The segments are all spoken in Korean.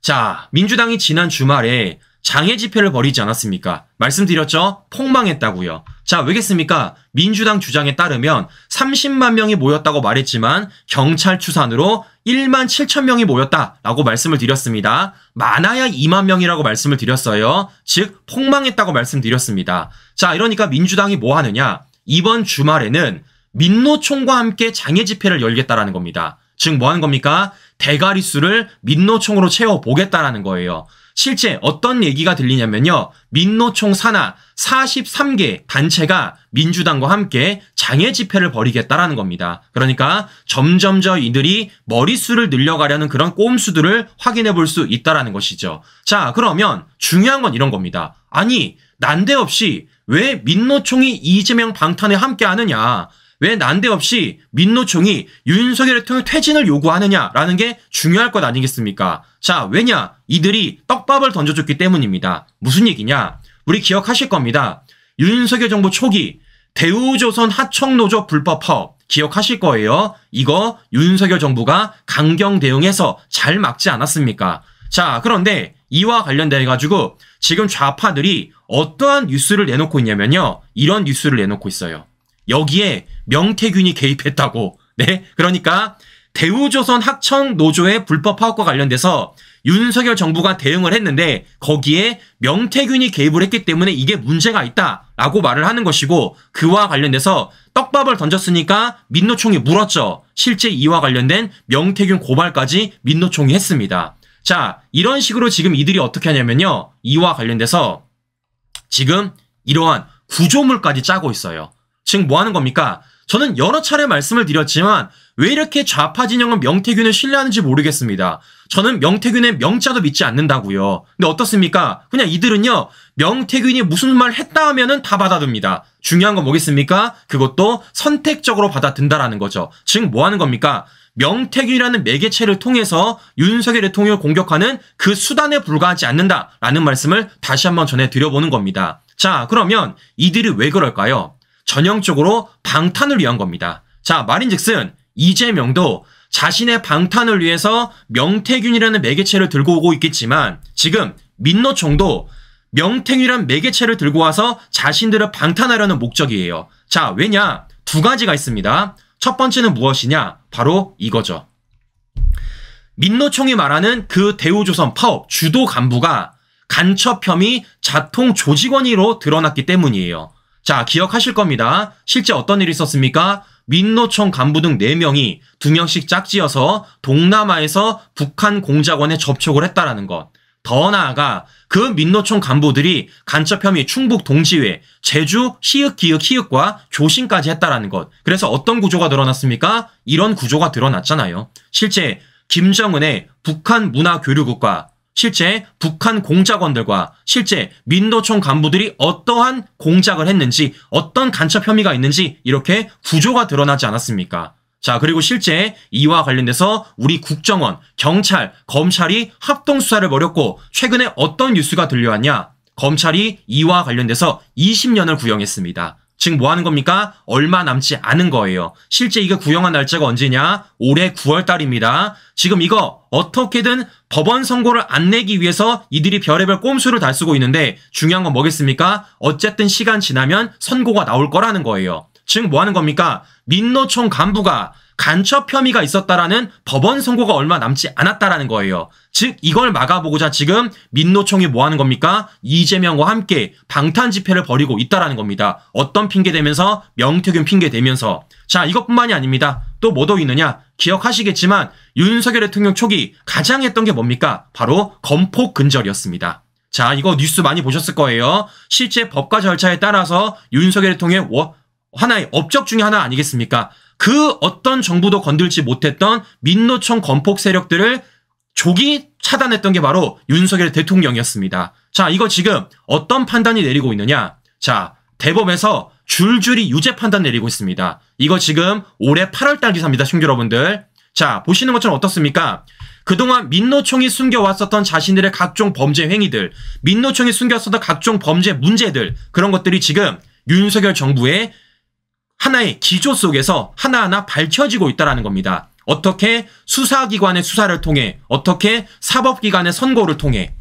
자, 민주당이 지난 주말에 장애 집회를 벌이지 않았습니까? 말씀드렸죠? 폭망했다고요. 자, 왜겠습니까? 민주당 주장에 따르면 30만 명이 모였다고 말했지만 경찰 추산으로 1만 7천 명이 모였다라고 말씀을 드렸습니다. 많아야 2만 명이라고 말씀을 드렸어요. 즉 폭망했다고 말씀드렸습니다. 자, 이러니까 민주당이 뭐 하느냐? 이번 주말에는 민노총과 함께 장애 집회를 열겠다라는 겁니다. 즉 뭐 하는 겁니까? 대가리 수를 민노총으로 채워보겠다라는 거예요. 실제 어떤 얘기가 들리냐면요. 민노총 산하 43개 단체가 민주당과 함께 장애 집회를 벌이겠다라는 겁니다. 그러니까 점점 이들이 머릿수를 늘려가려는 그런 꼼수들을 확인해 볼 수 있다라는 것이죠. 자, 그러면 중요한 건 이런 겁니다. 아니, 난데없이 왜 민노총이 이재명 방탄에 함께 하느냐? 왜 난데없이 민노총이 윤석열 대통령 퇴진을 요구하느냐라는 게 중요할 것 아니겠습니까? 자, 왜냐? 이들이 떡밥을 던져줬기 때문입니다. 무슨 얘기냐? 우리 기억하실 겁니다. 윤석열 정부 초기 대우조선 하청노조 불법 파업 기억하실 거예요. 이거 윤석열 정부가 강경 대응해서 잘 막지 않았습니까? 자, 그런데 이와 관련돼 가지고 지금 좌파들이 어떠한 뉴스를 내놓고 있냐면요. 이런 뉴스를 내놓고 있어요. 여기에 명태균이 개입했다고. 네, 그러니까 대우조선 하청노조의 불법 파업과 관련돼서 윤석열 정부가 대응을 했는데 거기에 명태균이 개입을 했기 때문에 이게 문제가 있다라고 말을 하는 것이고, 그와 관련돼서 떡밥을 던졌으니까 민노총이 물었죠. 실제 이와 관련된 명태균 고발까지 민노총이 했습니다. 자, 이런 식으로 지금 이들이 어떻게 하냐면요. 이와 관련돼서 지금 이러한 구조물까지 짜고 있어요. 지금 뭐 하는 겁니까? 저는 여러 차례 말씀을 드렸지만 왜 이렇게 좌파 진영은 명태균을 신뢰하는지 모르겠습니다. 저는 명태균의 명자도 믿지 않는다고요. 근데 어떻습니까? 그냥 이들은요. 명태균이 무슨 말 했다 하면은 다 받아듭니다. 중요한 건 뭐겠습니까? 그것도 선택적으로 받아든다라는 거죠. 지금 뭐 하는 겁니까? 명태균이라는 매개체를 통해서 윤석열 대통령을 공격하는 그 수단에 불과하지 않는다라는 말씀을 다시 한번 전해드려보는 겁니다. 자, 그러면 이들이 왜 그럴까요? 전형적으로 방탄을 위한 겁니다. 자, 말인즉슨 이재명도 자신의 방탄을 위해서 명태균이라는 매개체를 들고 오고 있겠지만 지금 민노총도 명태균이라는 매개체를 들고 와서 자신들을 방탄하려는 목적이에요. 자, 왜냐? 두 가지가 있습니다. 첫 번째는 무엇이냐? 바로 이거죠. 민노총이 말하는 그 대우조선 파업 주도 간부가 간첩 혐의 자통 조직원으로 드러났기 때문이에요. 자, 기억하실 겁니다. 실제 어떤 일이 있었습니까? 민노총 간부 등 4명이 2명씩 짝지어서 동남아에서 북한 공작원에 접촉을 했다라는 것. 더 나아가 그 민노총 간부들이 간첩 혐의 충북 동지회, 제주 시읍 기읍 히읗과 교신까지 했다라는 것. 그래서 어떤 구조가 드러났습니까? 이런 구조가 드러났잖아요. 실제 김정은의 북한 문화교류국과 실제 북한 공작원들과 실제 민노총 간부들이 어떠한 공작을 했는지, 어떤 간첩 혐의가 있는지 이렇게 구조가 드러나지 않았습니까? 자, 그리고 실제 이와 관련돼서 우리 국정원, 경찰, 검찰이 합동수사를 벌였고 최근에 어떤 뉴스가 들려왔냐? 검찰이 이와 관련돼서 20년을 구형했습니다. 즉 뭐 하는 겁니까? 얼마 남지 않은 거예요. 실제 이거 구형한 날짜가 언제냐? 올해 9월 달입니다. 지금 이거 어떻게든 법원 선고를 안 내기 위해서 이들이 별의별 꼼수를 다 쓰고 있는데 중요한 건 뭐겠습니까? 어쨌든 시간 지나면 선고가 나올 거라는 거예요. 즉 뭐 하는 겁니까? 민노총 간부가 간첩 혐의가 있었다라는 법원 선고가 얼마 남지 않았다라는 거예요. 즉 이걸 막아보고자 지금 민노총이 뭐 하는 겁니까? 이재명과 함께 방탄 집회를 벌이고 있다라는 겁니다. 어떤 핑계 대면서? 명태균 핑계 대면서. 자, 이것뿐만이 아닙니다. 또 뭐 더 있느냐? 기억하시겠지만 윤석열 대통령 초기 가장 했던 게 뭡니까? 바로 건폭 근절이었습니다. 자, 이거 뉴스 많이 보셨을 거예요. 실제 법과 절차에 따라서 윤석열 대통령의 하나의 업적 중에 하나 아니겠습니까? 그 어떤 정부도 건들지 못했던 민노총 건폭 세력들을 조기 차단했던 게 바로 윤석열 대통령이었습니다. 자, 이거 지금 어떤 판단이 내리고 있느냐? 자, 대법에서 줄줄이 유죄 판단 내리고 있습니다. 이거 지금 올해 8월달 기사입니다, 시청자 여러분들. 자, 보시는 것처럼 어떻습니까? 그동안 민노총이 숨겨왔었던 자신들의 각종 범죄 행위들, 민노총이 숨겨왔었던 각종 범죄 문제들, 그런 것들이 지금 윤석열 정부의 하나의 기조 속에서 하나하나 밝혀지고 있다는 겁니다. 어떻게 수사기관의 수사를 통해, 어떻게 사법기관의 선고를 통해.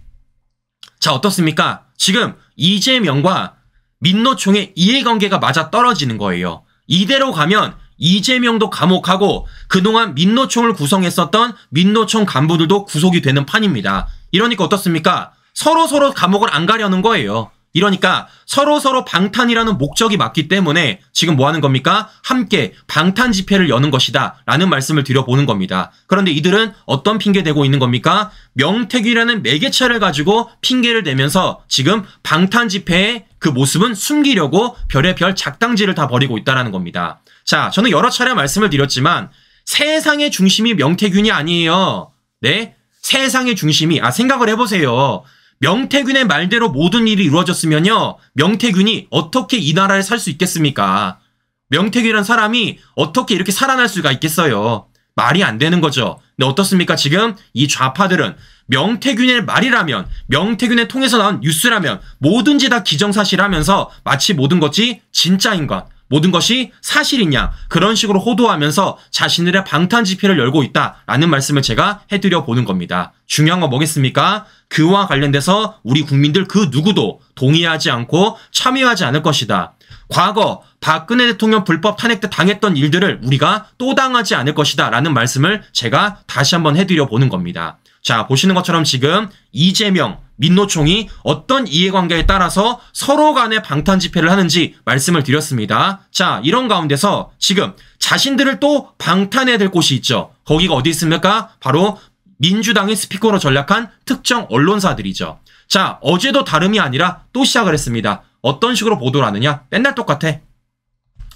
자, 어떻습니까? 지금 이재명과 민노총의 이해관계가 맞아 떨어지는 거예요. 이대로 가면 이재명도 감옥하고 그동안 민노총을 구성했었던 민노총 간부들도 구속이 되는 판입니다. 이러니까 어떻습니까? 서로 감옥을 안 가려는 거예요. 이러니까 서로 방탄이라는 목적이 맞기 때문에 지금 뭐 하는 겁니까? 함께 방탄 집회를 여는 것이다 라는 말씀을 드려보는 겁니다. 그런데 이들은 어떤 핑계 대고 있는 겁니까? 명태균이라는 매개체를 가지고 핑계를 대면서 지금 방탄 집회의 그 모습은 숨기려고 별의별 작당질을 다 벌이고 있다는 겁니다. 자, 저는 여러 차례 말씀을 드렸지만 세상의 중심이 명태균이 아니에요. 네? 세상의 중심이, 생각을 해보세요. 명태균의 말대로 모든 일이 이루어졌으면요, 명태균이 어떻게 이 나라에 살 수 있겠습니까? 명태균이라는 사람이 어떻게 이렇게 살아날 수가 있겠어요? 말이 안 되는 거죠. 근데 어떻습니까? 지금 이 좌파들은 명태균의 말이라면, 명태균을 통해서 나온 뉴스라면 뭐든지 다 기정사실하면서 마치 모든 것이 진짜인 것, 모든 것이 사실인 양 그런 식으로 호도하면서 자신들의 방탄 집회를 열고 있다라는 말씀을 제가 해드려 보는 겁니다. 중요한 건 뭐겠습니까? 그와 관련돼서 우리 국민들 그 누구도 동의하지 않고 참여하지 않을 것이다. 과거 박근혜 대통령 불법 탄핵 때 당했던 일들을 우리가 또 당하지 않을 것이다 라는 말씀을 제가 다시 한번 해드려 보는 겁니다. 자, 보시는 것처럼 지금 이재명, 민노총이 어떤 이해관계에 따라서 서로 간에 방탄 집회를 하는지 말씀을 드렸습니다. 자, 이런 가운데서 지금 자신들을 또 방탄해야 될 곳이 있죠. 거기가 어디 있습니까? 바로 민주당의 스피커로 전락한 특정 언론사들이죠. 자, 어제도 다름이 아니라 또 시작을 했습니다. 어떤 식으로 보도를 하느냐? 맨날 똑같아.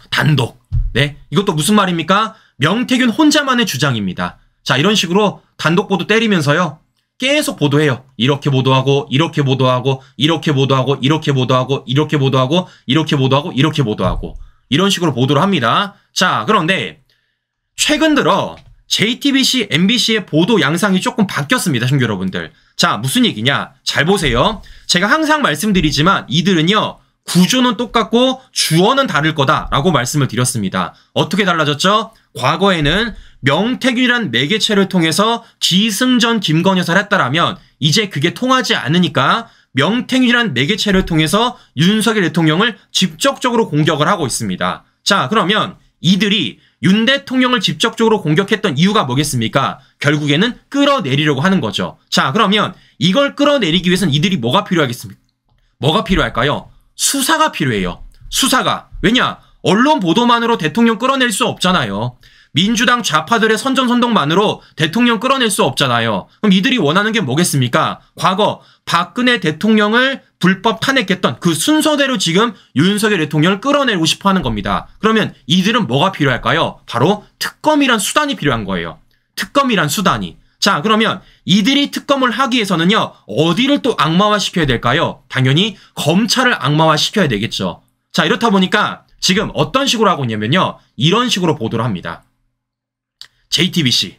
단독. 네, 이것도 무슨 말입니까? 명태균 혼자만의 주장입니다. 자, 이런 식으로 단독 보도 때리면서요, 계속 보도해요. 이렇게 보도하고, 이렇게 보도하고, 이렇게 보도하고, 이렇게 보도하고, 이렇게 보도하고, 이렇게 보도하고, 이렇게 보도하고, 이런 식으로 보도를 합니다. 자, 그런데 최근 들어 JTBC, MBC의 보도 양상이 조금 바뀌었습니다, 형제 여러분들. 자, 무슨 얘기냐? 잘 보세요. 제가 항상 말씀드리지만 이들은요, 구조는 똑같고 주어는 다를 거다라고 말씀을 드렸습니다. 어떻게 달라졌죠? 과거에는 명태균이란 매개체를 통해서 기승전 김건희를 했다라면 이제 그게 통하지 않으니까 명태균이란 매개체를 통해서 윤석열 대통령을 직접적으로 공격을 하고 있습니다. 자, 그러면 이들이 윤 대통령을 직접적으로 공격했던 이유가 뭐겠습니까? 결국에는 끌어내리려고 하는 거죠. 자, 그러면 이걸 끌어내리기 위해서는 이들이 뭐가 필요하겠습니까? 뭐가 필요할까요? 수사가 필요해요. 수사가. 왜냐? 언론 보도만으로 대통령 끌어낼 수 없잖아요. 민주당 좌파들의 선전선동만으로 대통령 끌어낼 수 없잖아요. 그럼 이들이 원하는 게 뭐겠습니까? 과거 박근혜 대통령을 불법 탄핵했던 그 순서대로 지금 윤석열 대통령을 끌어내고 싶어 하는 겁니다. 그러면 이들은 뭐가 필요할까요? 바로 특검이란 수단이 필요한 거예요. 특검이란 수단이. 자, 그러면 이들이 특검을 하기 위해서는요, 어디를 또 악마화시켜야 될까요? 당연히 검찰을 악마화시켜야 되겠죠. 자, 이렇다 보니까 지금 어떤 식으로 하고 있냐면요, 이런 식으로 보도를 합니다. JTBC.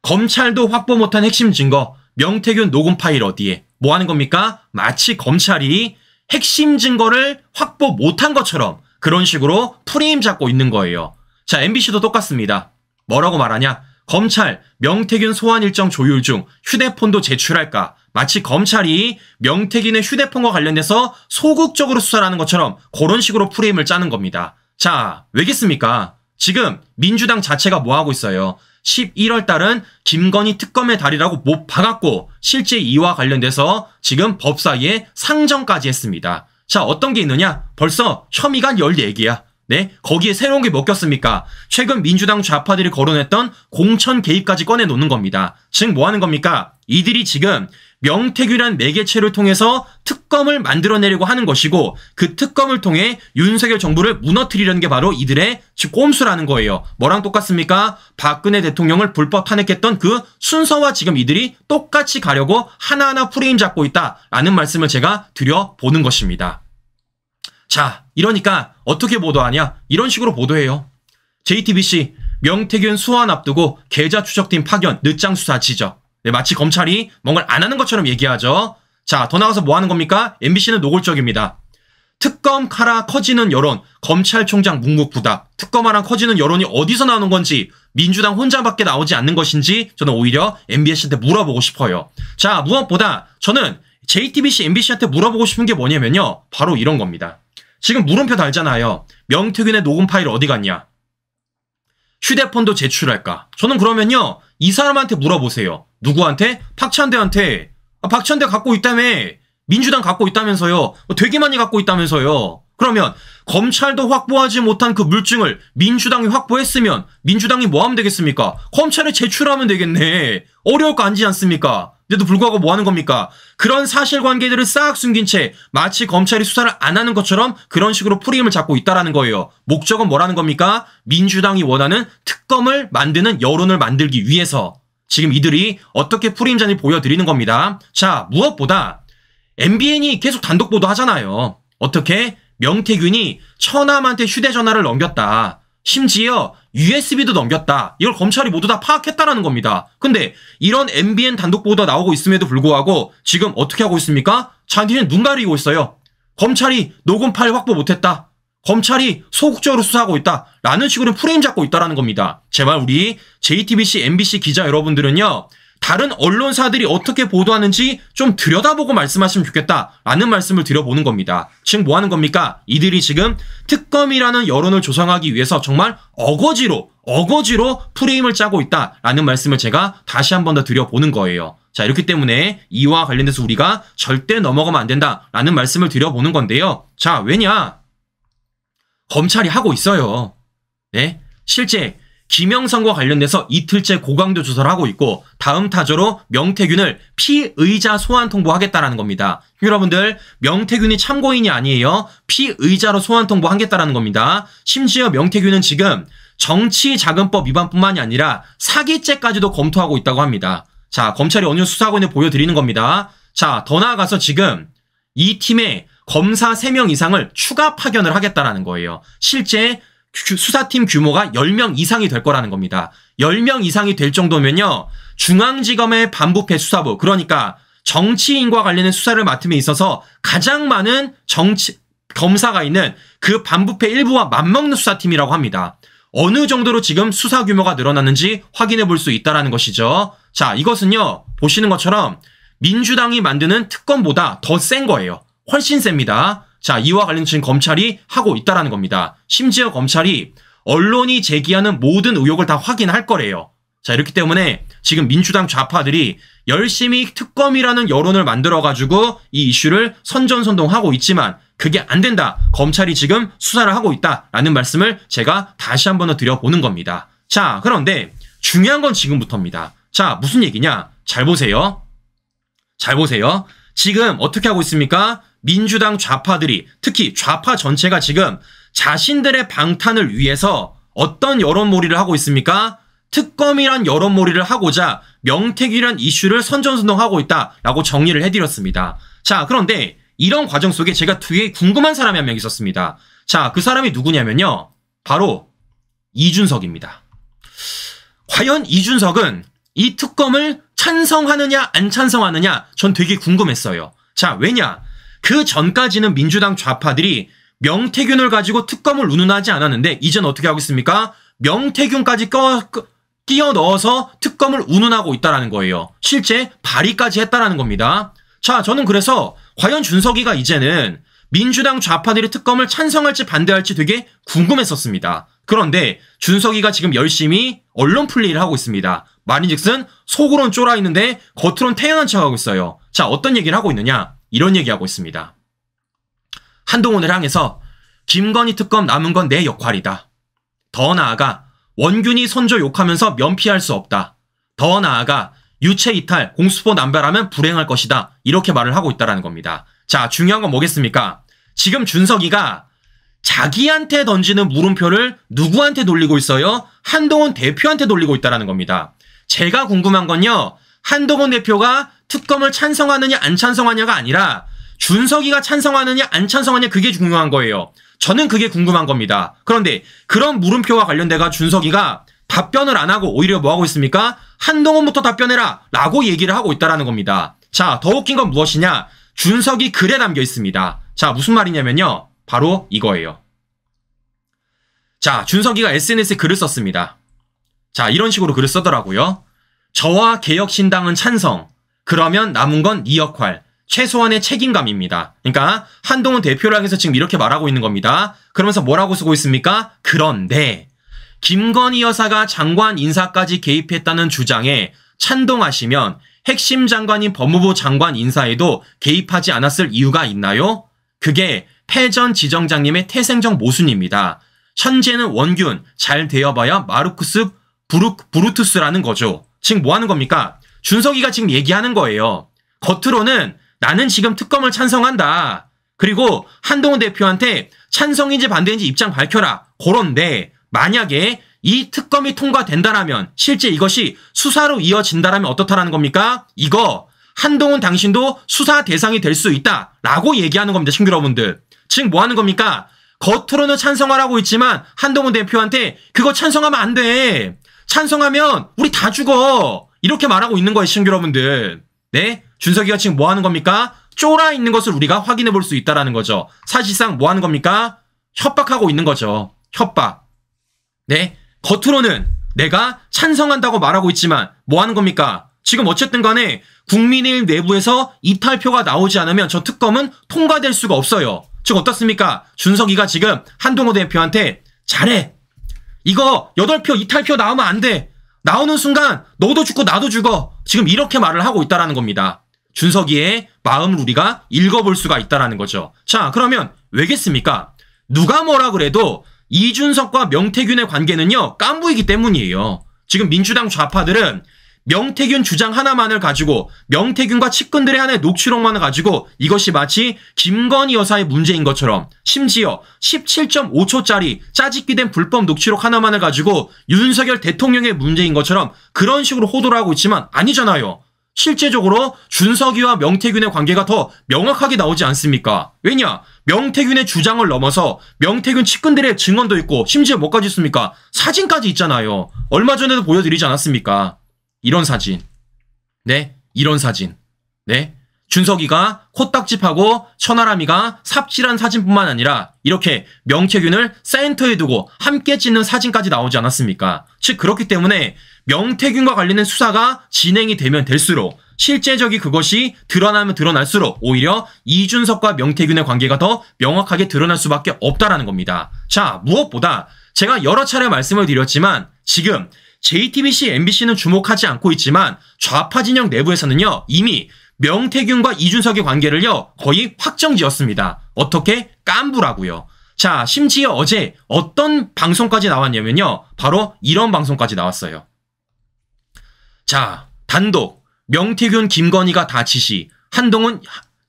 검찰도 확보 못한 핵심 증거, 명태균 녹음 파일 어디에? 뭐 하는 겁니까? 마치 검찰이 핵심 증거를 확보 못한 것처럼 그런 식으로 프레임 잡고 있는 거예요. 자, MBC도 똑같습니다. 뭐라고 말하냐? 검찰, 명태균 소환 일정 조율 중 휴대폰도 제출할까? 마치 검찰이 명태균의 휴대폰과 관련돼서 소극적으로 수사를 하는 것처럼 그런 식으로 프레임을 짜는 겁니다. 자, 왜겠습니까? 지금 민주당 자체가 뭐 하고 있어요? 11월 달은 김건희 특검의 달이라고 못 박았고 실제 이와 관련돼서 지금 법사위에 상정까지 했습니다. 자, 어떤 게 있느냐? 벌써 혐의가 14개야. 네, 거기에 새로운 게 먹혔습니까? 최근 민주당 좌파들이 거론했던 공천 개입까지 꺼내놓는 겁니다. 즉 뭐 하는 겁니까? 이들이 지금 명태균이란 매개체를 통해서 특검을 만들어내려고 하는 것이고 그 특검을 통해 윤석열 정부를 무너뜨리려는 게 바로 이들의 꼼수라는 거예요. 뭐랑 똑같습니까? 박근혜 대통령을 불법 탄핵했던 그 순서와 지금 이들이 똑같이 가려고 하나하나 프레임 잡고 있다라는 말씀을 제가 드려보는 것입니다. 자, 이러니까 어떻게 보도하냐? 이런 식으로 보도해요. JTBC, 명태균 소환 앞두고 계좌 추적팀 파견, 늦장 수사 지적. 네, 마치 검찰이 뭔가를 안 하는 것처럼 얘기하죠. 자, 더 나가서 뭐 하는 겁니까? MBC는 노골적입니다. 특검 카라 커지는 여론, 검찰총장 묵묵부답. 특검하랑 커지는 여론이 어디서 나오는 건지 민주당 혼자밖에 나오지 않는 것인지 저는 오히려 MBC한테 물어보고 싶어요. 자, 무엇보다 저는 JTBC, MBC한테 물어보고 싶은 게 뭐냐면요. 바로 이런 겁니다. 지금 물음표 달잖아요. 명태균의 녹음 파일 어디 갔냐? 휴대폰도 제출할까? 저는 그러면요. 이 사람한테 물어보세요. 누구한테? 박찬대한테. 박찬대 갖고 있다며. 민주당 갖고 있다면서요. 되게 많이 갖고 있다면서요. 그러면 검찰도 확보하지 못한 그 물증을 민주당이 확보했으면 민주당이 뭐 하면 되겠습니까? 검찰에 제출하면 되겠네. 어려울 거 아니지 않습니까? 근데도 불구하고 뭐 하는 겁니까? 그런 사실관계들을 싹 숨긴 채 마치 검찰이 수사를 안 하는 것처럼 그런 식으로 프레임을 잡고 있다라는 거예요. 목적은 뭐라는 겁니까? 민주당이 원하는 특검을 만드는 여론을 만들기 위해서 지금 이들이 어떻게 프레임전을 보여드리는 겁니다. 자, 무엇보다 MBN이 계속 단독 보도하잖아요. 어떻게? 명태균이 처남한테 휴대전화를 넘겼다. 심지어 USB도 넘겼다. 이걸 검찰이 모두 다 파악했다라는 겁니다. 근데 이런 MBN 단독 보도 나오고 있음에도 불구하고 지금 어떻게 하고 있습니까? 자기는 눈 가리고 있어요. 검찰이 녹음 파일 확보 못했다. 검찰이 소극적으로 수사하고 있다. 라는 식으로 프레임 잡고 있다라는 겁니다. 제발 우리 JTBC, MBC 기자 여러분들은요. 다른 언론사들이 어떻게 보도하는지 좀 들여다보고 말씀하시면 좋겠다라는 말씀을 드려보는 겁니다. 지금 뭐 하는 겁니까? 이들이 지금 특검이라는 여론을 조성하기 위해서 정말 어거지로 프레임을 짜고 있다라는 말씀을 제가 다시 한 번 더 드려보는 거예요. 자, 이렇기 때문에 이와 관련돼서 우리가 절대 넘어가면 안 된다라는 말씀을 드려보는 건데요. 자, 왜냐? 검찰이 하고 있어요. 네? 실제 김영선과 관련돼서 이틀째 고강도 조사를 하고 있고 다음 타조로 명태균을 피의자 소환 통보하겠다라는 겁니다. 여러분들 명태균이 참고인이 아니에요. 피의자로 소환 통보하겠다라는 겁니다. 심지어 명태균은 지금 정치자금법 위반뿐만이 아니라 사기죄까지도 검토하고 있다고 합니다. 자, 검찰이 어느 수사하고 있는 보여드리는 겁니다. 자, 더 나아가서 지금 이 팀에 검사 3명 이상을 추가 파견을 하겠다라는 거예요. 실제 수사팀 규모가 10명 이상이 될 거라는 겁니다. 10명 이상이 될 정도면요. 중앙지검의 반부패 수사부, 그러니까 정치인과 관련된 수사를 맡음에 있어서 가장 많은 검사가 있는 그 반부패 일부와 맞먹는 수사팀이라고 합니다. 어느 정도로 지금 수사 규모가 늘어났는지 확인해 볼 수 있다는 것이죠. 자, 이것은요. 보시는 것처럼 민주당이 만드는 특검보다 더 센 거예요. 훨씬 셉니다. 자, 이와 관련 지금 검찰이 하고 있다라는 겁니다. 심지어 검찰이 언론이 제기하는 모든 의혹을 다 확인할 거래요. 자, 이렇기 때문에 지금 민주당 좌파들이 열심히 특검이라는 여론을 만들어가지고 이 이슈를 선전선동하고 있지만 그게 안 된다. 검찰이 지금 수사를 하고 있다라는 말씀을 제가 다시 한 번 더 드려보는 겁니다. 자, 그런데 중요한 건 지금부터입니다. 자, 무슨 얘기냐? 잘 보세요. 잘 보세요. 지금 어떻게 하고 있습니까? 민주당 좌파들이, 특히 좌파 전체가 지금 자신들의 방탄을 위해서 어떤 여론몰이를 하고 있습니까? 특검이란 여론몰이를 하고자 명태균이란 이슈를 선전선동하고 있다라고 정리를 해드렸습니다. 자, 그런데 이런 과정 속에 제가 되게 궁금한 사람이 한 명 있었습니다. 자, 그 사람이 누구냐면요. 바로 이준석입니다. 과연 이준석은 이 특검을 찬성하느냐 안 찬성하느냐 전 되게 궁금했어요. 자, 왜냐? 그 전까지는 민주당 좌파들이 명태균을 가지고 특검을 운운하지 않았는데 이젠 어떻게 하고 있습니까? 명태균까지 끼워 넣어서 특검을 운운하고 있다는 거예요. 실제 발의까지 했다는 겁니다. 자, 저는 그래서 과연 준석이가 이제는 민주당 좌파들이 특검을 찬성할지 반대할지 되게 궁금했었습니다. 그런데 준석이가 지금 열심히 언론 플레이를 하고 있습니다. 말인즉슨 속으론 쫄아 있는데 겉으론 태연한 척하고 있어요. 자, 어떤 얘기를 하고 있느냐? 이런 얘기하고 있습니다. 한동훈을 향해서 김건희 특검 남은 건 내 역할이다. 더 나아가 원균이 선조 욕하면서 면피할 수 없다. 더 나아가 유체 이탈, 공수포 남발하면 불행할 것이다. 이렇게 말을 하고 있다는 겁니다. 자, 중요한 건 뭐겠습니까? 지금 준석이가 자기한테 던지는 물음표를 누구한테 돌리고 있어요? 한동훈 대표한테 돌리고 있다는 겁니다. 제가 궁금한 건요. 한동훈 대표가 특검을 찬성하느냐 안 찬성하냐가 아니라 준석이가 찬성하느냐 안 찬성하냐 그게 중요한 거예요. 저는 그게 궁금한 겁니다. 그런데 그런 물음표와 관련돼가 준석이가 답변을 안 하고 오히려 뭐 하고 있습니까? 한동훈부터 답변해라 라고 얘기를 하고 있다는 겁니다. 자, 더 웃긴 건 무엇이냐? 준석이 글에 담겨 있습니다. 자, 무슨 말이냐면요. 바로 이거예요. 자, 준석이가 SNS에 글을 썼습니다. 자, 이런 식으로 글을 쓰더라고요. 저와 개혁신당은 찬성. 그러면 남은 건 네 역할. 최소한의 책임감입니다. 그러니까 한동훈 대표를 향해서 지금 이렇게 말하고 있는 겁니다. 그러면서 뭐라고 쓰고 있습니까? 그런데 김건희 여사가 장관 인사까지 개입했다는 주장에 찬동하시면 핵심 장관인 법무부 장관 인사에도 개입하지 않았을 이유가 있나요? 그게 패전 지정장님의 태생적 모순입니다. 현재는 원균, 잘 되어봐야 마르쿠스 브루투스라는 거죠. 지금 뭐 하는 겁니까? 준석이가 지금 얘기하는 거예요. 겉으로는 나는 지금 특검을 찬성한다. 그리고 한동훈 대표한테 찬성인지 반대인지 입장 밝혀라. 그런데 만약에 이 특검이 통과된다라면 실제 이것이 수사로 이어진다라면 어떻다라는 겁니까? 이거 한동훈 당신도 수사 대상이 될 수 있다라고 얘기하는 겁니다. 친구 여러분들. 지금 뭐 하는 겁니까? 겉으로는 찬성하라고 있지만 한동훈 대표한테 그거 찬성하면 안 돼. 찬성하면 우리 다 죽어. 이렇게 말하고 있는 거예요. 친구 여러분들. 네? 준석이가 지금 뭐 하는 겁니까? 쫄아 있는 것을 우리가 확인해 볼 수 있다라는 거죠. 사실상 뭐 하는 겁니까? 협박하고 있는 거죠. 협박. 네? 겉으로는 내가 찬성한다고 말하고 있지만 뭐 하는 겁니까? 지금 어쨌든 간에 국민의힘 내부에서 이탈표가 나오지 않으면 저 특검은 통과될 수가 없어요. 즉 어떻습니까? 준석이가 지금 한동훈 대표한테 잘해. 이거 8표 이탈표 나오면 안 돼. 나오는 순간 너도 죽고 나도 죽어. 지금 이렇게 말을 하고 있다라는 겁니다. 준석이의 마음을 우리가 읽어볼 수가 있다라는 거죠. 자, 그러면 왜겠습니까? 누가 뭐라 그래도 이준석과 명태균의 관계는요, 깐부이기 때문이에요. 지금 민주당 좌파들은 명태균 주장 하나만을 가지고 명태균과 측근들의 하나의 녹취록만을 가지고 이것이 마치 김건희 여사의 문제인 것처럼 심지어 17.5초짜리 짜집기된 불법 녹취록 하나만을 가지고 윤석열 대통령의 문제인 것처럼 그런 식으로 호도를 하고 있지만 아니잖아요. 실제적으로 준석이와 명태균의 관계가 더 명확하게 나오지 않습니까? 왜냐? 명태균의 주장을 넘어서 명태균 측근들의 증언도 있고 심지어 뭐까지 있습니까? 사진까지 있잖아요. 얼마 전에도 보여드리지 않았습니까? 이런 사진. 네, 이런 사진. 네, 준석이가 코딱지파고 천하람이가 삽질한 사진뿐만 아니라 이렇게 명태균을 센터에 두고 함께 찍는 사진까지 나오지 않았습니까? 즉 그렇기 때문에 명태균과 관련된 수사가 진행이 되면 될수록 실제적인 그것이 드러나면 드러날수록 오히려 이준석과 명태균의 관계가 더 명확하게 드러날 수밖에 없다라는 겁니다. 자, 무엇보다 제가 여러 차례 말씀을 드렸지만 지금 JTBC, MBC는 주목하지 않고 있지만 좌파 진영 내부에서는요 이미 명태균과 이준석의 관계를요 거의 확정지었습니다. 어떻게? 깐부라고요. 자, 심지어 어제 어떤 방송까지 나왔냐면요 바로 이런 방송까지 나왔어요. 자, 단독 명태균, 김건희가 다 지시. 한동훈,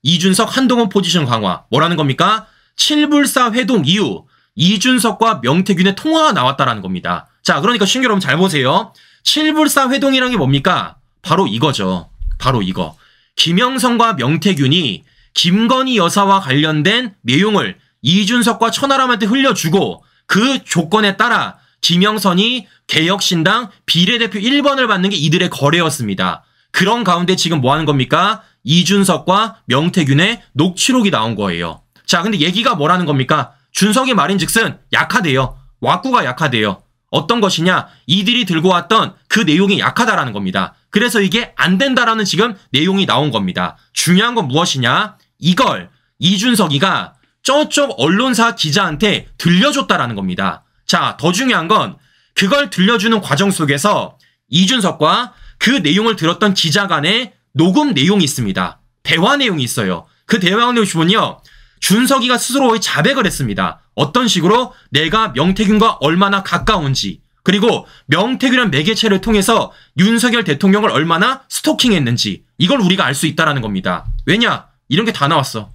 이준석, 한동훈 포지션 강화. 뭐라는 겁니까? 7불사 회동 이후 이준석과 명태균의 통화가 나왔다라는 겁니다. 자, 그러니까 신규 여러분 잘 보세요. 7불사 회동이란 게 뭡니까? 바로 이거죠. 바로 이거. 김영선과 명태균이 김건희 여사와 관련된 내용을 이준석과 천하람한테 흘려주고 그 조건에 따라 김영선이 개혁신당 비례대표 1번을 받는 게 이들의 거래였습니다. 그런 가운데 지금 뭐 하는 겁니까? 이준석과 명태균의 녹취록이 나온 거예요. 자, 근데 얘기가 뭐라는 겁니까? 준석이 말인즉슨 약하대요. 왁구가 약하대요. 어떤 것이냐? 이들이 들고 왔던 그 내용이 약하다라는 겁니다. 그래서 이게 안 된다라는 지금 내용이 나온 겁니다. 중요한 건 무엇이냐? 이걸 이준석이가 저쪽 언론사 기자한테 들려줬다라는 겁니다. 자, 더 중요한 건 그걸 들려주는 과정 속에서 이준석과 그 내용을 들었던 기자 간의 녹음 내용이 있습니다. 대화 내용이 있어요. 그 대화 내용을 보면요. 준석이가 스스로의 자백을 했습니다. 어떤 식으로 내가 명태균과 얼마나 가까운지 그리고 명태균이라는 매개체를 통해서 윤석열 대통령을 얼마나 스토킹했는지 이걸 우리가 알 수 있다는 겁니다. 왜냐? 이런 게 다 나왔어.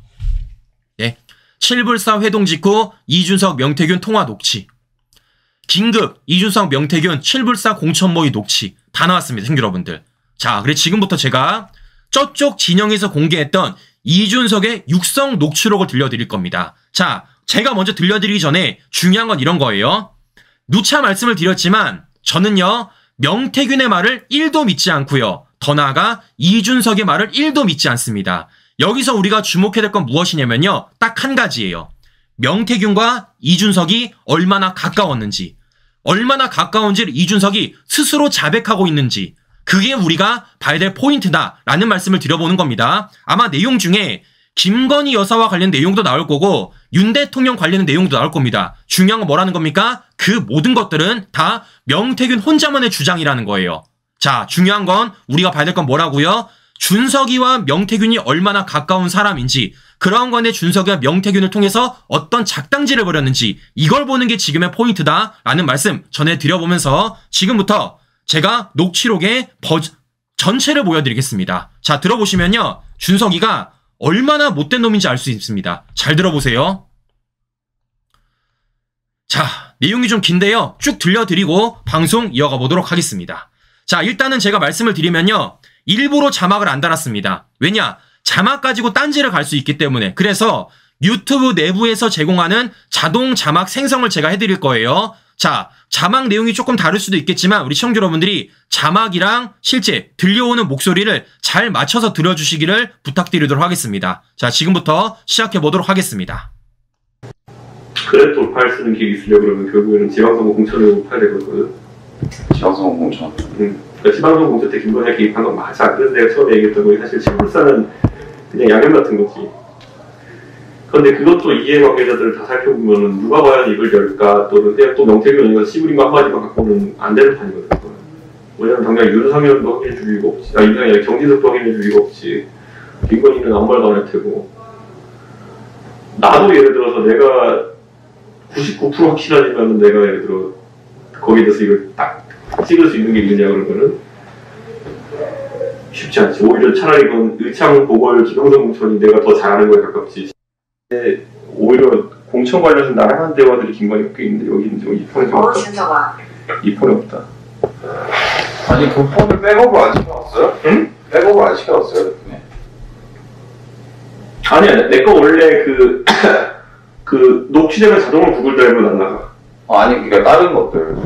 네. 7불사 회동 직후 이준석 명태균 통화 녹취. 긴급 이준석 명태균 7불사 공천 모의 녹취 다 나왔습니다. 형제 여러분들. 자, 그래 지금부터 제가 저쪽 진영에서 공개했던 이준석의 육성 녹취록을 들려드릴 겁니다. 자, 제가 먼저 들려드리기 전에 중요한 건 이런 거예요. 누차 말씀을 드렸지만 저는요 명태균의 말을 1도 믿지 않고요. 더 나아가 이준석의 말을 1도 믿지 않습니다. 여기서 우리가 주목해야 될 건 무엇이냐면요. 딱 한 가지예요. 명태균과 이준석이 얼마나 가까웠는지 얼마나 가까운지를 이준석이 스스로 자백하고 있는지, 그게 우리가 봐야 될 포인트다라는 말씀을 드려보는 겁니다. 아마 내용 중에 김건희 여사와 관련 내용도 나올 거고 윤 대통령 관련 내용도 나올 겁니다. 중요한 건 뭐라는 겁니까? 그 모든 것들은 다 명태균 혼자만의 주장이라는 거예요. 자, 중요한 건 우리가 봐야 될 건 뭐라고요? 준석이와 명태균이 얼마나 가까운 사람인지, 그런 건에 준석이와 명태균을 통해서 어떤 작당질을 벌였는지, 이걸 보는 게 지금의 포인트다라는 말씀 전해드려보면서 지금부터 제가 녹취록의 전체를 보여드리겠습니다. 자, 들어보시면요, 준석이가 얼마나 못된 놈인지 알 수 있습니다. 잘 들어보세요. 자, 내용이 좀 긴데요, 쭉 들려드리고 방송 이어가 보도록 하겠습니다. 자, 일단은 제가 말씀을 드리면요, 일부러 자막을 안 달았습니다. 왜냐? 자막 가지고 딴지를 갈 수 있기 때문에. 그래서 유튜브 내부에서 제공하는 자동 자막 생성을 제가 해드릴 거예요. 자, 자막 내용이 조금 다를 수도 있겠지만 우리 시청자 여러분들이 자막이랑 실제 들려오는 목소리를 잘 맞춰서 들어주시기를 부탁드리도록 하겠습니다. 자, 지금부터 시작해 보도록 하겠습니다. 그래 돌파를 쓰는 게 있으려고 그러면 결국에는 지방선거 공천을 돌파해야 되거든. 지방선거 공천? 그러니까 지방선거 공천 때 김건희가 개입한 건 맞아. 그런데 내가 처음에 얘기했던 거 사실 친불사는 그냥 야경 같은 거지. 그런데 그것도 이해관계자들을 다 살펴보면은 누가 과연 이걸 열까, 또는 그냥 또 명태균 의원이 씨부린 거 한마디만 갖고는 안 되는 판이거든. 왜냐면 당장 윤석열도 확인해 줄 이유가 없지. 윤석열이 경진석도 확인해 줄 이유가 없지. 김건희는 아무 말도 안 할 테고. 나도 예를 들어서 내가 99% 확신하지만 내가 예를 들어 거기에 대해서 이걸 딱 찍을 수 있는 게 있느냐 그러면은 쉽지 않지. 오히려 차라리 이건 의창 보궐 기동성 공천이 내가 더 잘하는 거에 가깝지. 오히려 공천 관련해서 나랑한 대화들이 김건희가 꽤 있는데 여기는 좀 이 폰이 좀 없다. 이 폰이 없다. 아니 그 폰을 백업을 안 시켜놨어요? 응? 백업을 안 시켜놨어요 대표님? 아니야, 내 거 원래 그 녹취되면 자동으로 구글 드라이브로 날라가. 아니 그러니까 다른 것들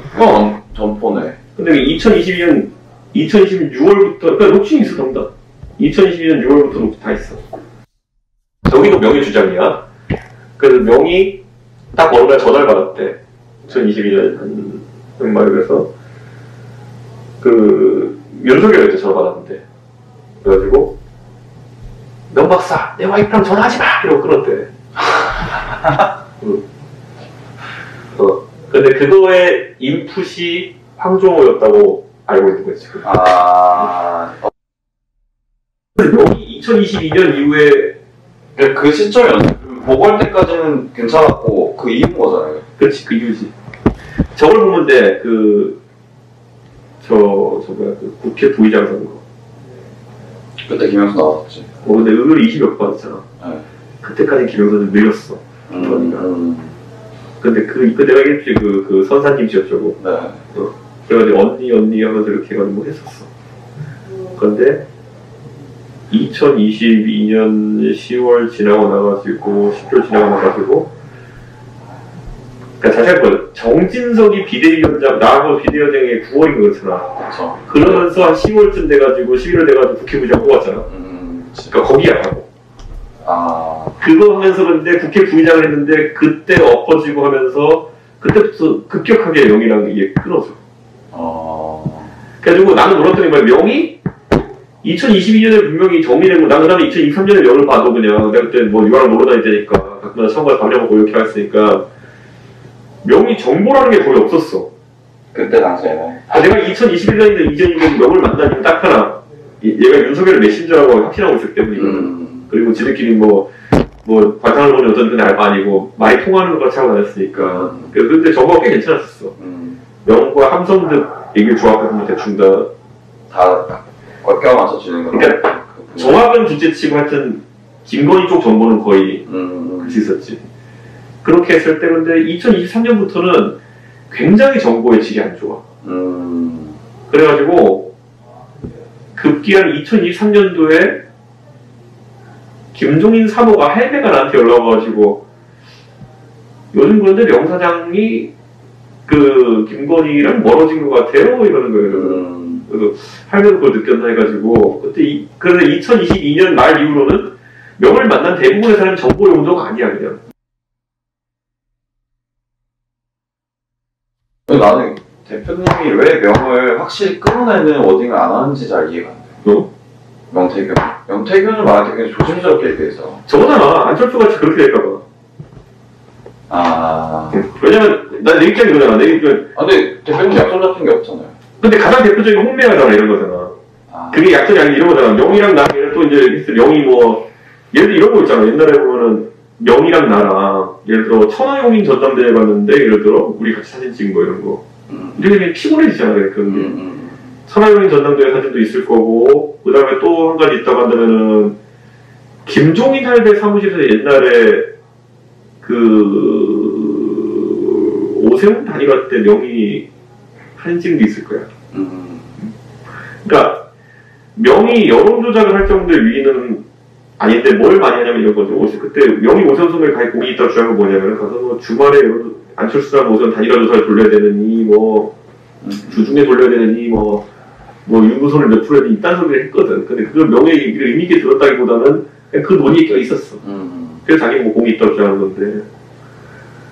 전 폰에. 근데 2022년 6월부터 그러니까 녹취는 있어 전부 다. 2022년 6월부터 녹취 다 있어. 여기도 명의 주장이야. 그래서 명의 딱 어느 날 전화를 받았대. 2022년 한 말에서 그 윤석열한테 전화 받았는데, 그래가지고 명 박사 내 와이프랑 전화하지 마 이러고 끊었대. 근데 그거의 인풋이 황종호였다고 알고 있는 거지. 명의 2022년 이후에 그 시점이 보궐 때까지는 괜찮았고 그 이후인 거잖아요. 그렇지, 그 이유지. 저걸 보면 돼. 그 국회 부의장 선거. 그때 김영수 나왔었지. 근데 의결이 20몇 번 받았잖아. 네. 그때까지 김영수는 밀렸어. 근데 내가 얘기했지, 그 선사님 지었죠. 네. 그래가지고 언니 하면서 이렇게 해가지고 뭐 했었어. 그런데 2022년 10월 지나고 나가지고 10개월 지나고 나가지고, 그러니까 자세히 볼 정진석이 비대위원장, 나하고 비대위원장이 9월인 거였잖아. 그렇죠. 그러면서 한 10월쯤 돼가지고 11월 돼가지고 국회부의장 뽑았잖아. 그러니까 거기야 하고. 그거 하면서 근데 국회 부의장을 했는데 그때 엎어지고 하면서 그때부터 급격하게 명의랑 이게 끊어져. 그래가지고 나는 몰랐더니 명의 2022년에 분명히 정리되고, 난 그 다음에 2023년에 명을 봐도 그냥 내가 그때 뭐 유학을 놀러 다닐 때니까 가끔마다 청와대 밥려먹고 이렇게 했으니까 명의 정보라는 게 거의 없었어. 그때 당시에는. 내가 2021년인데 이전이면 명을 만나니까 딱 하나, 얘가 윤석열을 메신저라고 확신하고 있었기 때문이거든. 그리고 지들끼리 뭐 관상을 보는 여자는 그냥 알바 아니고 많이 통하는 걸 차고 다녔으니까. 근데 정보가 꽤 괜찮았었어. 명과 함성득 얘기를 조합해보면 대충 다 꽉 맞춰지는 거. 그러니까 정확은 둘째치고 하여튼 김건희 쪽 정보는 거의 그 수 있었지. 그렇게 했을 때 근데 2023년부터는 굉장히 정보의 질이 안 좋아. 그래가지고 급기한 2023년도에 김종인 사모가 할배가 나한테 연락 와가지고 요즘 그런데 명 사장이 그 김건희랑 멀어진 것 같아요 이러는 거예요. 그래서 할배도 그걸 느꼈나 해가지고 그런데 2022년 말 이후로는 명을 만난 대부분의 사람이 정보 용도가 아니야 그냥. 나는 대표님이 왜 명을 확실히 끊어내는 워딩을 안 하는지 잘 이해가 안 돼요. 명태균. 명태균을 말할 때 그냥 조심스럽게 얘기해서. 저거잖아. 안철수 같이 그렇게 될까봐. 왜냐면, 난 내 입장이 그거잖아. 내 입장. 근데 대표님 약점 잡힌 게 없잖아요. 근데 가장 대표적인 홍매화잖아, 이런 거잖아. 그게 약점이 아니라 이런 거잖아. 명이랑 나랑 또 이제, 명이 뭐, 예를 들어 이런 거 있잖아. 옛날에 보면은, 명이랑 나랑, 예를 들어, 천하용인 전담대회 봤는데, 예를 들어, 우리 같이 사진 찍은 거, 이런 거. 이게 되게 피곤해지잖아, 그런 게. 천하용인 전당대회 사진도 있을 거고, 그 다음에 또 한 가지 있다고 한다면은, 김종인 할배 사무실에서 옛날에, 오세훈 다니갈 때 명이 사진 찍은 게 있을 거야. 그러니까, 명이 여론조작을 할 정도의 위기는 아닌데, 뭘 많이 하냐면 이런 거죠. 그때 명이 오세훈 선배를 가입 공이 있다고 주장한 거 뭐냐면, 가서 뭐 주말에 안철수랑 오세훈 단일화 조사를 돌려야 되느니, 뭐, 주중에 돌려야 되느니, 뭐 윤구선을 몇 프로에 이딴 소리를 했거든. 근데 그걸 명예의 의미 있게 들었다기보다는 그냥 그 논의에 껴 있었어. 그래서 자기 뭐 공이 있다고 주장하는 건데.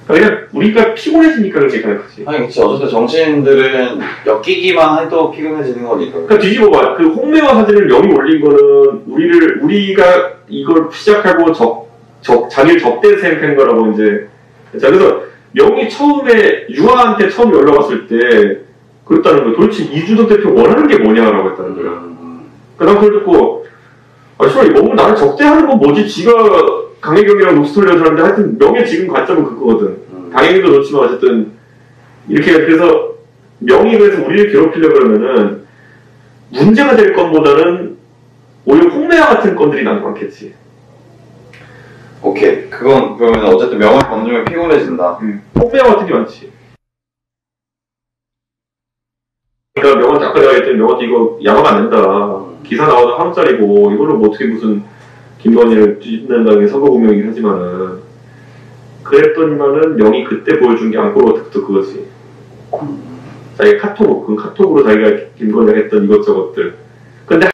그냥 우리가 피곤해지니까 그렇게 가능하지. 아니, 그치. 어쨌든 정치인들은 엮이기만 해도 피곤해지는 거니까. 그러니까 뒤집어봐. 그 홍매화 사진을 명이 올린 거는 우리가 이걸 시작하고 자기를 적대 생각한 거라고 이제. 자, 그래서 명이 처음에 유아한테 처음 연락 왔을 때 그랬다는 거야. 도대체 이준석 대표 원하는 게 뭐냐라고 했다는 거야. 그러니까 난 그걸 듣고, 너무 나를 적대하는 건 뭐지? 지가 강혜경이랑 녹스톨리아 사람인데 하여튼 명예 지금 관점은 그거거든. 강혜경도 좋지만 어쨌든 이렇게 그래서 명이 그래서 우리를 괴롭히려고 그러면은 문제가 될 건보다는 오히려 홍매화 같은 건들이 난 많겠지. 오케이. 그건 그러면 어쨌든 명을 건드리면 피곤해진다. 홍매화 같은 게 많지. 그러니까 명한테 아까 내가 했더니 명한테 이거 야망 안 된다. 기사 나와도 하루짜리고 이걸로 뭐 어떻게 무슨 김건희를 뒤집는다는 게 선거공명이긴 하지만은 그랬더니만은 명이 그때 보여준 게 안고로 득도 그거지. 자기가 카톡으로 자기가 김건희가 했던 이것저것들. 근데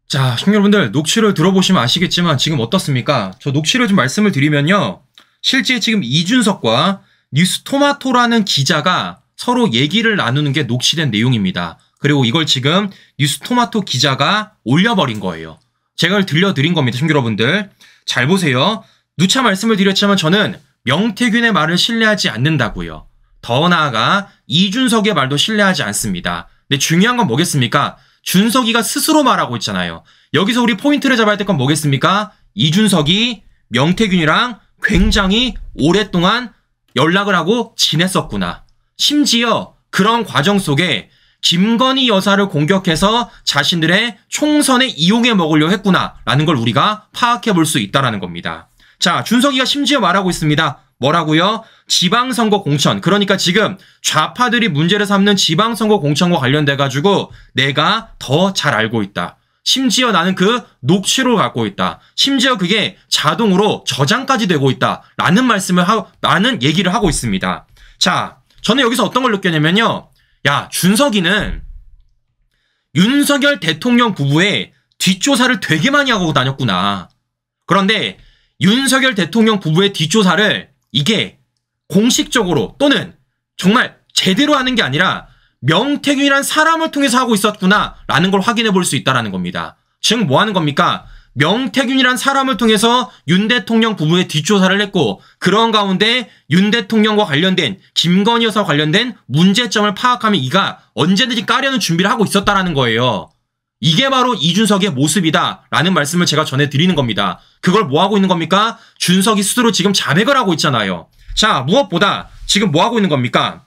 자, 시청자 여러분들 녹취를 들어보시면 아시겠지만 지금 어떻습니까? 저 녹취를 좀 말씀을 드리면요. 실제 지금 이준석과 뉴스토마토라는 기자가 서로 얘기를 나누는 게 녹취된 내용입니다. 그리고 이걸 지금 뉴스토마토 기자가 올려버린 거예요. 제가 이걸 들려드린 겁니다. 시청자 여러분들. 잘 보세요. 누차 말씀을 드렸지만 저는 명태균의 말을 신뢰하지 않는다고요. 더 나아가 이준석의 말도 신뢰하지 않습니다. 근데 중요한 건 뭐겠습니까? 준석이가 스스로 말하고 있잖아요. 여기서 우리 포인트를 잡아야 될 건 뭐겠습니까? 이준석이 명태균이랑 굉장히 오랫동안 연락을 하고 지냈었구나. 심지어 그런 과정 속에 김건희 여사를 공격해서 자신들의 총선에 이용해 먹으려 했구나라는 걸 우리가 파악해 볼 수 있다는 겁니다. 자, 준석이가 심지어 말하고 있습니다. 뭐라고요? 지방선거 공천. 그러니까 지금 좌파들이 문제를 삼는 지방선거 공천과 관련돼가지고 내가 더 잘 알고 있다. 심지어 나는 그 녹취록을 갖고 있다. 심지어 그게 자동으로 저장까지 되고 있다. 라는 얘기를 하고 있습니다. 자, 저는 여기서 어떤 걸 느꼈냐면요. 야, 준석이는 윤석열 대통령 부부의 뒷조사를 되게 많이 하고 다녔구나. 그런데 윤석열 대통령 부부의 뒷조사를 이게 공식적으로 또는 정말 제대로 하는 게 아니라 명태균이란 사람을 통해서 하고 있었구나 라는 걸 확인해 볼 수 있다는 겁니다. 즉 뭐 하는 겁니까? 명태균이란 사람을 통해서 윤 대통령 부부의 뒷조사를 했고 그런 가운데 윤 대통령과 관련된 김건희 여사와 관련된 문제점을 파악하면 이가 언제든지 까려는 준비를 하고 있었다는 거예요. 이게 바로 이준석의 모습이다 라는 말씀을 제가 전해드리는 겁니다. 그걸 뭐 하고 있는 겁니까? 준석이 스스로 지금 자백을 하고 있잖아요. 자, 무엇보다 지금 뭐 하고 있는 겁니까?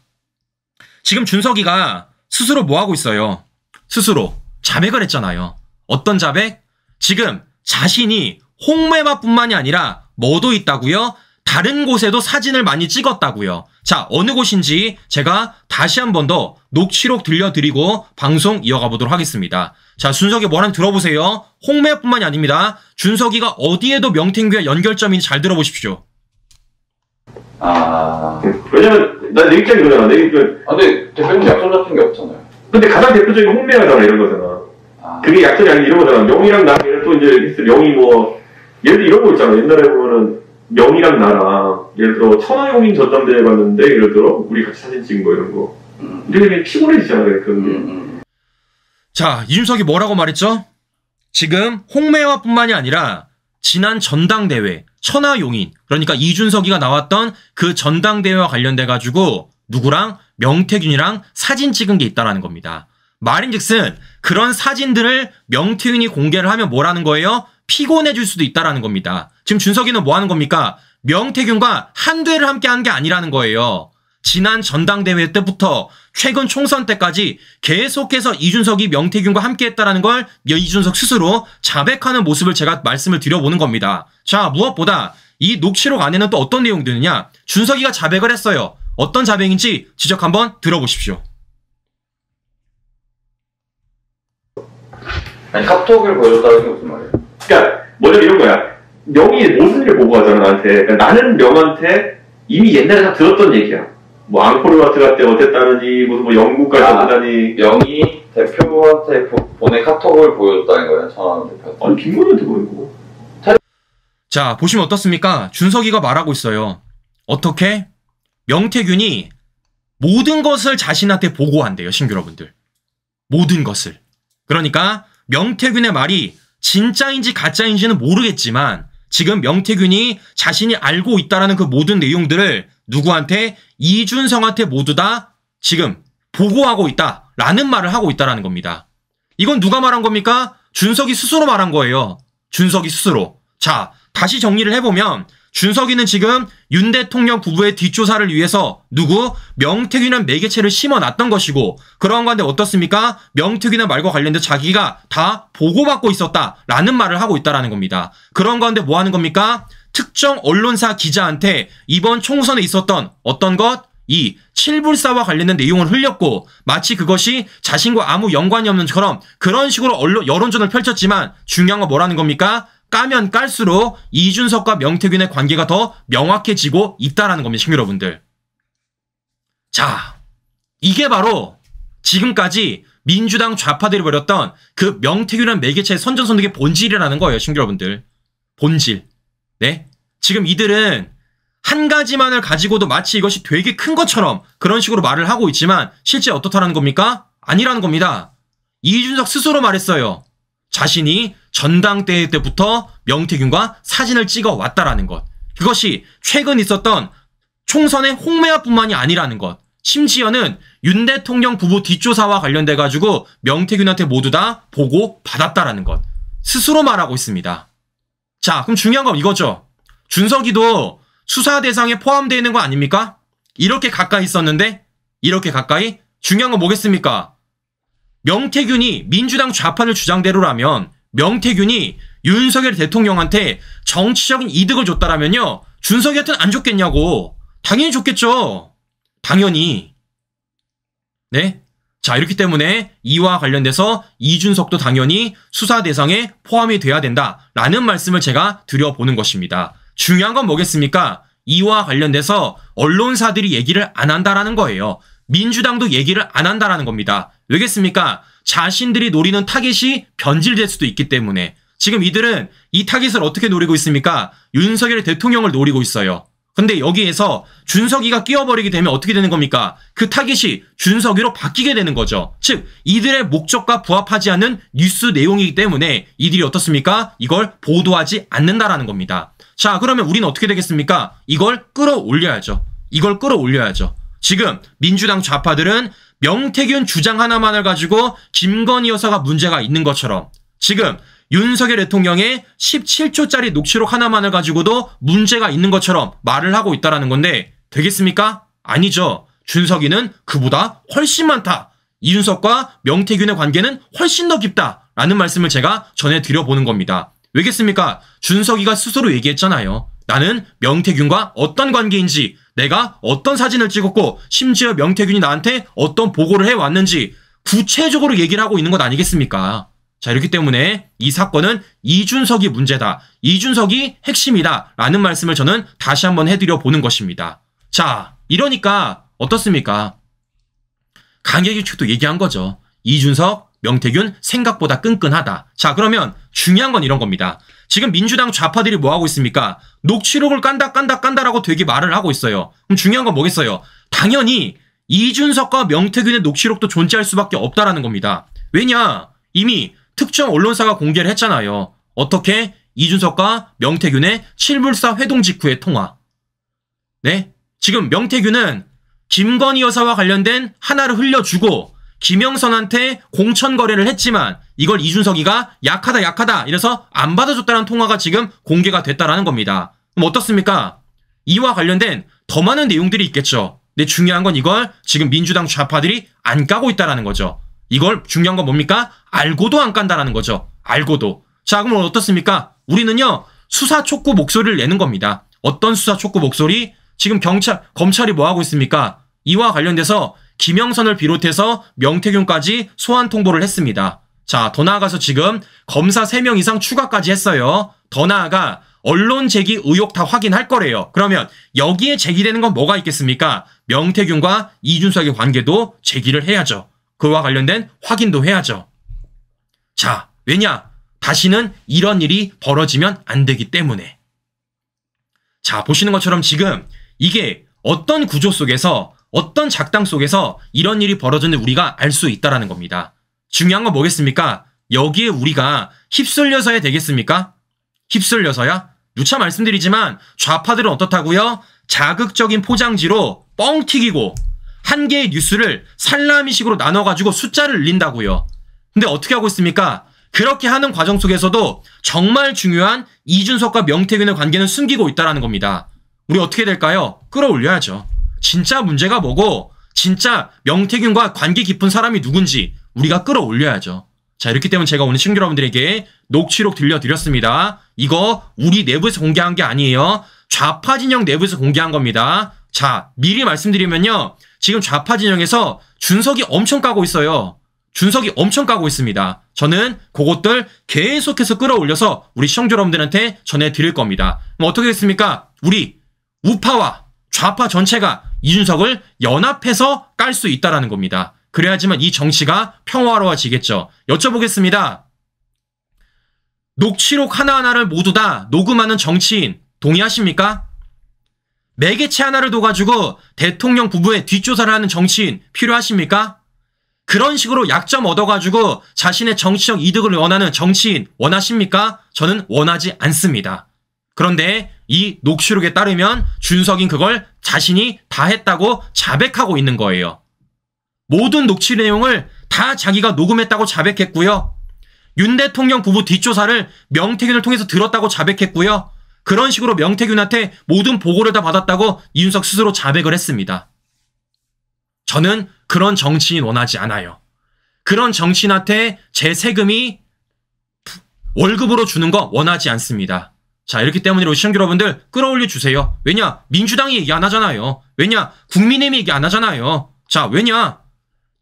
지금 준석이가 스스로 뭐 하고 있어요? 스스로 자백을 했잖아요. 어떤 자백? 지금 자신이 홍매화뿐만이 아니라 뭐도 있다고요? 다른 곳에도 사진을 많이 찍었다고요. 자, 어느 곳인지 제가 다시 한 번 더 녹취록 들려드리고 방송 이어가 보도록 하겠습니다. 자, 준석이 뭐라는 들어보세요. 홍매화뿐만이 아닙니다. 준석이가 어디에도 명태균과 연결점인지 잘 들어보십시오. 왜냐면 난 내 입장이 그거잖아. 내 입장. 근데 대표님 약점 잡힌 게 없잖아요. 근데 가장 대표적인 홍매화잖아, 이런 거잖아. 그게 약점이 아니라 이런 거잖아. 명이랑 나랑 또 이제 명이 뭐 예를 들어 이런 거 있잖아. 옛날에 보면은 명이랑 나랑 예를 들어 천하용인 전담대회 봤는데 예를 들어 우리 같이 사진 찍은 거 이런 거. 이렇게 되면 피곤해지잖아요. 그런 게. 자, 이준석이 뭐라고 말했죠? 지금 홍매화뿐만이 아니라 지난 전당대회 천하용인, 그러니까 이준석이가 나왔던 그 전당대회와 관련돼 가지고 누구랑 명태균이랑 사진 찍은 게 있다라는 겁니다. 말인즉슨 그런 사진들을 명태균이 공개를 하면 뭐라는 거예요? 피곤해질 수도 있다라는 겁니다. 지금 준석이는 뭐 하는 겁니까? 명태균과 한두 해를 함께 한 게 아니라는 거예요. 지난 전당대회 때부터 최근 총선 때까지 계속해서 이준석이 명태균과 함께 했다라는 걸 이준석 스스로 자백하는 모습을 제가 말씀을 드려보는 겁니다. 자, 무엇보다 이 녹취록 안에는 또 어떤 내용들이냐? 준석이가 자백을 했어요. 어떤 자백인지 지적 한번 들어보십시오. 아니 카톡을 보여줬다는 게 무슨 말이에요? 그러니까 뭐냐면 이런 거야. 명이 모든 일을 보고하잖아 나한테. 그러니까 나는 명한테 이미 옛날에 다 들었던 얘기야. 뭐 앙코르와트 갈 때 어땠다느니 무슨 뭐 영국까지 어땠다니. 명이 대표한테 보낸 카톡을 보여줬다는 거예요. 천하람 대표한테. 아니 김건희한테 보내고. 자, 보시면 어떻습니까? 준석이가 말하고 있어요. 어떻게? 명태균이 모든 것을 자신한테 보고한대요, 신규 여러분들. 모든 것을. 그러니까 명태균의 말이 진짜인지 가짜인지는 모르겠지만 지금 명태균이 자신이 알고 있다라는 그 모든 내용들을 누구한테? 이준석한테 모두 다 지금 보고하고 있다라는 말을 하고 있다라는 겁니다. 이건 누가 말한 겁니까? 준석이 스스로 말한 거예요. 준석이 스스로. 자, 다시 정리를 해보면 준석이는 지금 윤 대통령 부부의 뒷조사를 위해서 누구? 명태균이라는 매개체를 심어놨던 것이고 그러한 건데 어떻습니까? 명태균의 말과 관련돼서 자기가 다 보고받고 있었다라는 말을 하고 있다라는 겁니다. 그런 가운데 뭐 하는 겁니까? 특정 언론사 기자한테 이번 총선에 있었던 어떤 것? 이 칠불사와 관련된 내용을 흘렸고 마치 그것이 자신과 아무 연관이 없는 것처럼 그런 식으로 여론전을 펼쳤지만 중요한 건 뭐라는 겁니까? 까면 깔수록 이준석과 명태균의 관계가 더 명확해지고 있다라는 겁니다, 신규 여러분들. 자, 이게 바로 지금까지 민주당 좌파들이 벌였던 그 명태균이라는 매개체의 선전선동의 본질이라는 거예요, 신규 여러분들. 본질. 네? 지금 이들은 한 가지만을 가지고도 마치 이것이 되게 큰 것처럼 그런 식으로 말을 하고 있지만 실제 어떻다라는 겁니까? 아니라는 겁니다. 이준석 스스로 말했어요. 자신이 전당대회 때부터 명태균과 사진을 찍어 왔다라는 것. 그것이 최근 있었던 총선의 홍매화뿐만이 아니라는 것. 심지어는 윤 대통령 부부 뒷조사와 관련돼 가지고 명태균한테 모두 다 보고 받았다라는 것. 스스로 말하고 있습니다. 자, 그럼 중요한 건 이거죠. 준석이도 수사 대상에 포함되어 있는 거 아닙니까? 이렇게 가까이 있었는데 이렇게 가까이? 중요한 건 뭐겠습니까? 명태균이 민주당 좌파들 주장대로라면 명태균이 윤석열 대통령한테 정치적인 이득을 줬다라면요. 준석이한테는 안 줬겠냐고. 당연히 줬겠죠. 당연히. 네? 자, 이렇기 때문에 이와 관련돼서 이준석도 당연히 수사 대상에 포함이 돼야 된다라는 말씀을 제가 드려보는 것입니다. 중요한 건 뭐겠습니까? 이와 관련돼서 언론사들이 얘기를 안 한다라는 거예요. 민주당도 얘기를 안 한다라는 겁니다. 왜겠습니까? 자신들이 노리는 타깃이 변질될 수도 있기 때문에. 지금 이들은 이 타깃을 어떻게 노리고 있습니까? 윤석열 대통령을 노리고 있어요. 근데 여기에서 준석이가 끼어버리게 되면 어떻게 되는 겁니까? 그 타깃이 준석이로 바뀌게 되는 거죠. 즉 이들의 목적과 부합하지 않는 뉴스 내용이기 때문에 이들이 어떻습니까? 이걸 보도하지 않는다라는 겁니다. 자, 그러면 우리는 어떻게 되겠습니까? 이걸 끌어올려야죠. 이걸 끌어올려야죠. 지금 민주당 좌파들은 명태균 주장 하나만을 가지고 김건희 여사가 문제가 있는 것처럼 지금 윤석열 대통령의 17초짜리 녹취록 하나만을 가지고도 문제가 있는 것처럼 말을 하고 있다는 건데 되겠습니까? 아니죠. 준석이는 그보다 훨씬 많다. 이준석과 명태균의 관계는 훨씬 더 깊다라는 말씀을 제가 전해드려보는 겁니다. 왜겠습니까? 준석이가 스스로 얘기했잖아요. 나는 명태균과 어떤 관계인지, 내가 어떤 사진을 찍었고 심지어 명태균이 나한테 어떤 보고를 해왔는지 구체적으로 얘기를 하고 있는 것 아니겠습니까? 자, 이렇기 때문에 이 사건은 이준석이 문제다. 이준석이 핵심이다. 라는 말씀을 저는 다시 한번 해드려 보는 것입니다. 자, 이러니까 어떻습니까? 강혜기 측도 얘기한 거죠. 이준석, 명태균 생각보다 끈끈하다. 자, 그러면 중요한 건 이런 겁니다. 지금 민주당 좌파들이 뭐 하고 있습니까? 녹취록을 깐다라고 되게 말을 하고 있어요. 그럼 중요한 건 뭐겠어요? 당연히 이준석과 명태균의 녹취록도 존재할 수밖에 없다라는 겁니다. 왜냐? 이미 특정 언론사가 공개를 했잖아요. 어떻게? 이준석과 명태균의 칠불사 회동 직후의 통화. 네? 지금 명태균은 김건희 여사와 관련된 하나를 흘려주고 김영선한테 공천 거래를 했지만 이걸 이준석이가 약하다 이래서 안 받아줬다는 통화가 지금 공개가 됐다라는 겁니다. 그럼 어떻습니까? 이와 관련된 더 많은 내용들이 있겠죠. 근데 중요한 건 이걸 지금 민주당 좌파들이 안 까고 있다라는 거죠. 이걸 중요한 건 뭡니까? 알고도 안 깐다라는 거죠. 알고도. 자, 그럼 어떻습니까? 우리는요, 수사 촉구 목소리를 내는 겁니다. 어떤 수사 촉구 목소리? 지금 검찰이 뭐 하고 있습니까? 이와 관련돼서 김영선을 비롯해서 명태균까지 소환 통보를 했습니다. 자, 더 나아가서 지금 검사 3명 이상 추가까지 했어요. 더 나아가 언론 제기 의혹 다 확인할 거래요. 그러면 여기에 제기되는 건 뭐가 있겠습니까? 명태균과 이준석의 관계도 제기를 해야죠. 그와 관련된 확인도 해야죠. 자, 왜냐? 다시는 이런 일이 벌어지면 안 되기 때문에. 자, 보시는 것처럼 지금 이게 어떤 구조 속에서 어떤 작당 속에서 이런 일이 벌어졌는지 우리가 알 수 있다라는 겁니다. 중요한 건 뭐겠습니까? 여기에 우리가 휩쓸려서야 되겠습니까? 휩쓸려서야? 누차 말씀드리지만 좌파들은 어떻다고요? 자극적인 포장지로 뻥 튀기고 한 개의 뉴스를 살라미식으로 나눠가지고 숫자를 늘린다고요. 근데 어떻게 하고 있습니까? 그렇게 하는 과정 속에서도 정말 중요한 이준석과 명태균의 관계는 숨기고 있다는 겁니다. 우리 어떻게 될까요? 끌어올려야죠. 진짜 문제가 뭐고 진짜 명태균과 관계 깊은 사람이 누군지 우리가 끌어올려야죠. 자, 이렇기 때문에 제가 오늘 시청자 여러분들에게 녹취록 들려드렸습니다. 이거 우리 내부에서 공개한 게 아니에요. 좌파 진영 내부에서 공개한 겁니다. 자, 미리 말씀드리면요. 지금 좌파 진영에서 준석이 엄청 까고 있어요. 준석이 엄청 까고 있습니다. 저는 그것들 계속해서 끌어올려서 우리 시청자 여러분들한테 전해드릴 겁니다. 그럼 어떻게 됐습니까? 우리 우파와 좌파 전체가 이준석을 연합해서 깔 수 있다는 겁니다. 그래야지만 이 정치가 평화로워지겠죠. 여쭤보겠습니다. 녹취록 하나하나를 모두 다 녹음하는 정치인 동의하십니까? 매개체 하나를 둬가지고 대통령 부부의 뒷조사를 하는 정치인 필요하십니까? 그런 식으로 약점 얻어가지고 자신의 정치적 이득을 원하는 정치인 원하십니까? 저는 원하지 않습니다. 그런데 이 녹취록에 따르면 준석인 그걸 자신이 다 했다고 자백하고 있는 거예요. 모든 녹취 내용을 다 자기가 녹음했다고 자백했고요. 윤 대통령 부부 뒷조사를 명태균을 통해서 들었다고 자백했고요. 그런 식으로 명태균한테 모든 보고를 다 받았다고 이준석 스스로 자백을 했습니다. 저는 그런 정치인 원하지 않아요. 그런 정치인한테 제 세금이 월급으로 주는 거 원하지 않습니다. 자, 이렇기 때문에 우리 시청자 여러분들 끌어올려 주세요. 왜냐? 민주당이 얘기 안 하잖아요. 왜냐? 국민의힘이 얘기 안 하잖아요. 자, 왜냐?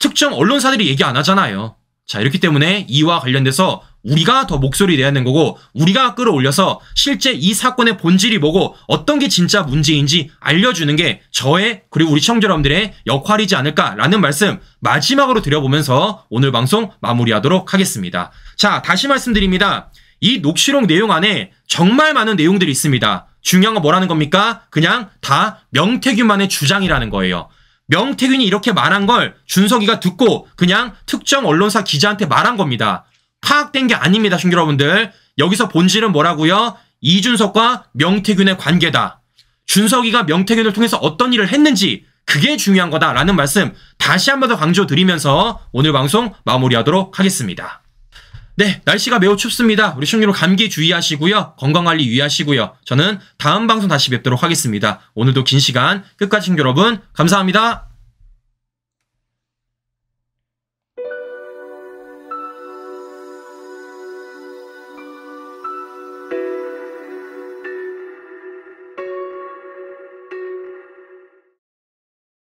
특정 언론사들이 얘기 안 하잖아요. 자, 이렇기 때문에 이와 관련돼서 우리가 더 목소리 내야 하는 거고 우리가 끌어올려서 실제 이 사건의 본질이 뭐고 어떤 게 진짜 문제인지 알려주는 게 저의 그리고 우리 시청자 여러분들의 역할이지 않을까라는 말씀 마지막으로 드려보면서 오늘 방송 마무리하도록 하겠습니다. 자, 다시 말씀드립니다. 이 녹취록 내용 안에 정말 많은 내용들이 있습니다. 중요한 건 뭐라는 겁니까? 그냥 다 명태균만의 주장이라는 거예요. 명태균이 이렇게 말한 걸 준석이가 듣고 그냥 특정 언론사 기자한테 말한 겁니다. 파악된 게 아닙니다, 시청자 여러분들. 여기서 본질은 뭐라고요? 이준석과 명태균의 관계다. 준석이가 명태균을 통해서 어떤 일을 했는지 그게 중요한 거다라는 말씀 다시 한 번 더 강조드리면서 오늘 방송 마무리하도록 하겠습니다. 네, 날씨가 매우 춥습니다. 우리 시청자 여러분 감기 주의하시고요. 건강관리 유의하시고요. 저는 다음 방송 다시 뵙도록 하겠습니다. 오늘도 긴 시간 끝까지 시청자 여러분 감사합니다.